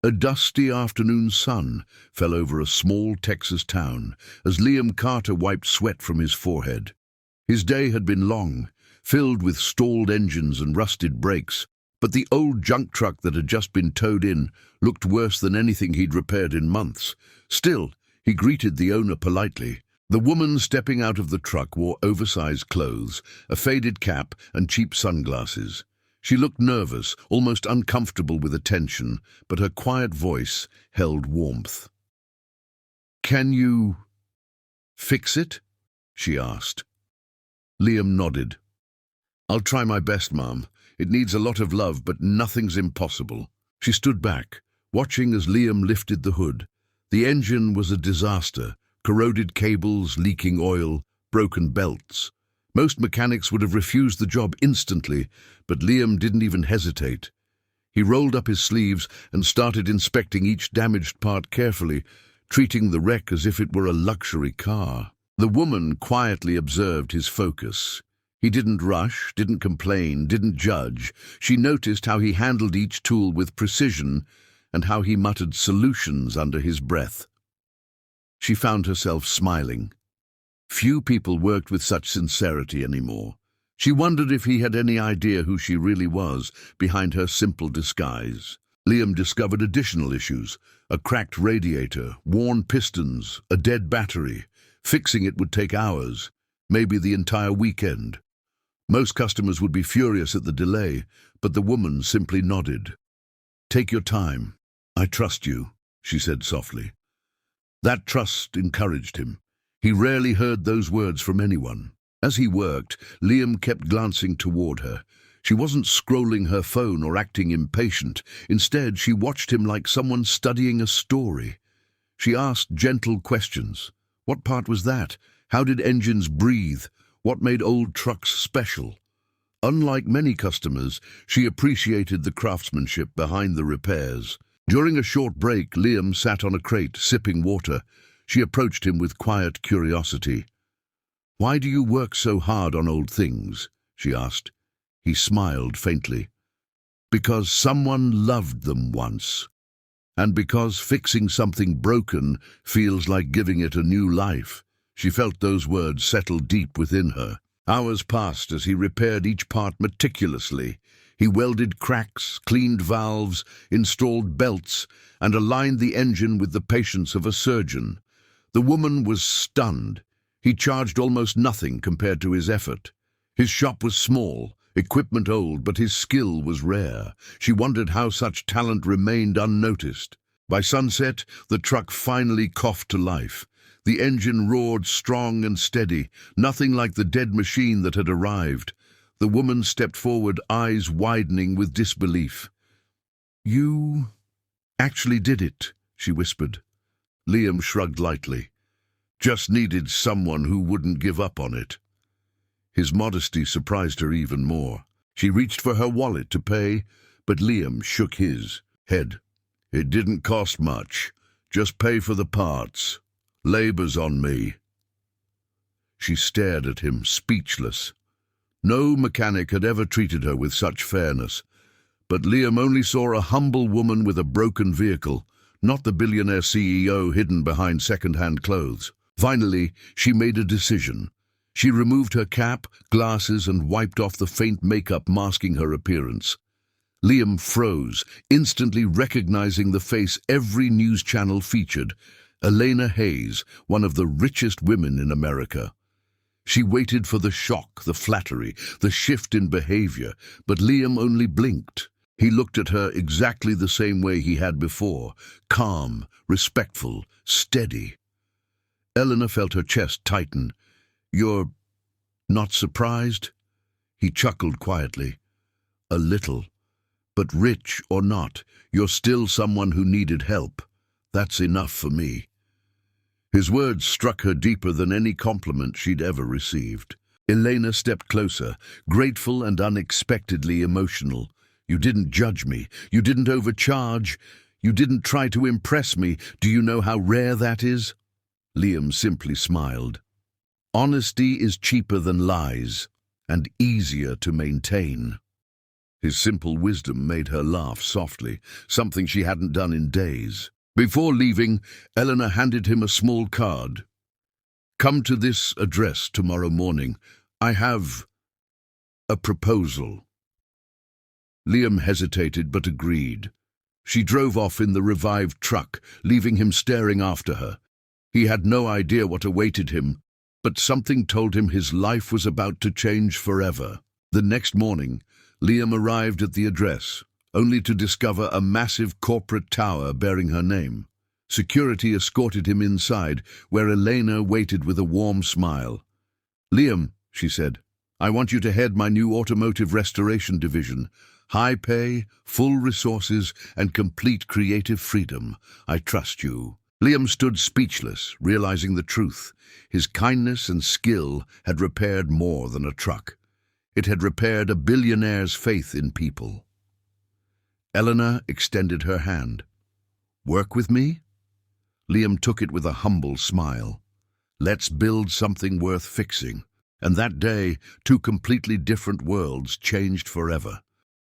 A dusty afternoon sun fell over a small Texas town as Liam Carter wiped sweat from his forehead. His day had been long, filled with stalled engines and rusted brakes, but the old junk truck that had just been towed in looked worse than anything he'd repaired in months. Still, he greeted the owner politely. The woman stepping out of the truck wore oversized clothes, a faded cap, and cheap sunglasses. She looked nervous, almost uncomfortable with attention, but her quiet voice held warmth. "Can you fix it?" she asked. Liam nodded. "I'll try my best, Mom. It needs a lot of love, but nothing's impossible." She stood back, watching as Liam lifted the hood. The engine was a disaster, corroded cables, leaking oil, broken belts. Most mechanics would have refused the job instantly, but Liam didn't even hesitate. He rolled up his sleeves and started inspecting each damaged part carefully, treating the wreck as if it were a luxury car. The woman quietly observed his focus. He didn't rush, didn't complain, didn't judge. She noticed how he handled each tool with precision and how he muttered solutions under his breath. She found herself smiling. Few people worked with such sincerity anymore. She wondered if he had any idea who she really was behind her simple disguise. Liam discovered additional issues: a cracked radiator, worn pistons, a dead battery. Fixing it would take hours, maybe the entire weekend. Most customers would be furious at the delay, but the woman simply nodded. "Take your time. I trust you," she said softly. That trust encouraged him. He rarely heard those words from anyone. As he worked, Liam kept glancing toward her. She wasn't scrolling her phone or acting impatient. Instead, she watched him like someone studying a story. She asked gentle questions. What part was that? How did engines breathe? What made old trucks special? Unlike many customers, she appreciated the craftsmanship behind the repairs. During a short break, Liam sat on a crate, sipping water. She approached him with quiet curiosity. "Why do you work so hard on old things?" she asked. He smiled faintly. "Because someone loved them once. And because fixing something broken feels like giving it a new life." She felt those words settle deep within her. Hours passed as he repaired each part meticulously. He welded cracks, cleaned valves, installed belts, and aligned the engine with the patience of a surgeon. The woman was stunned. He charged almost nothing compared to his effort. His shop was small, equipment old, but his skill was rare. She wondered how such talent remained unnoticed. By sunset, the truck finally coughed to life. The engine roared strong and steady, nothing like the dead machine that had arrived. The woman stepped forward, eyes widening with disbelief. "You actually did it," she whispered. Liam shrugged lightly. "Just needed someone who wouldn't give up on it." His modesty surprised her even more. She reached for her wallet to pay, but Liam shook his head. "It didn't cost much. Just pay for the parts. Labor's on me." She stared at him, speechless. No mechanic had ever treated her with such fairness. But Liam only saw a humble woman with a broken vehicle, not the billionaire CEO hidden behind second-hand clothes. Finally, she made a decision. She removed her cap, glasses, and wiped off the faint makeup masking her appearance. Liam froze, instantly recognizing the face every news channel featured: Elena Hayes, one of the richest women in America. She waited for the shock, the flattery, the shift in behavior, but Liam only blinked. He looked at her exactly the same way he had before, calm, respectful, steady. Eleanor felt her chest tighten. "You're not surprised?" He chuckled quietly. "A little. But rich or not, you're still someone who needed help. That's enough for me." His words struck her deeper than any compliment she'd ever received. Elena stepped closer, grateful and unexpectedly emotional. "You didn't judge me. You didn't overcharge. You didn't try to impress me. Do you know how rare that is?" Liam simply smiled. "Honesty is cheaper than lies, and easier to maintain." His simple wisdom made her laugh softly, something she hadn't done in days. Before leaving, Eleanor handed him a small card. "Come to this address tomorrow morning. I have a proposal." Liam hesitated but agreed. She drove off in the revived truck, leaving him staring after her. He had no idea what awaited him, but something told him his life was about to change forever. The next morning, Liam arrived at the address, only to discover a massive corporate tower bearing her name. Security escorted him inside, where Elena waited with a warm smile. "Liam," she said, "I want you to head my new automotive restoration division. High pay, full resources, and complete creative freedom. I trust you." Liam stood speechless, realizing the truth. His kindness and skill had repaired more than a truck. It had repaired a billionaire's faith in people. Eleanor extended her hand. "Work with me?" Liam took it with a humble smile. "Let's build something worth fixing." And that day, two completely different worlds changed forever.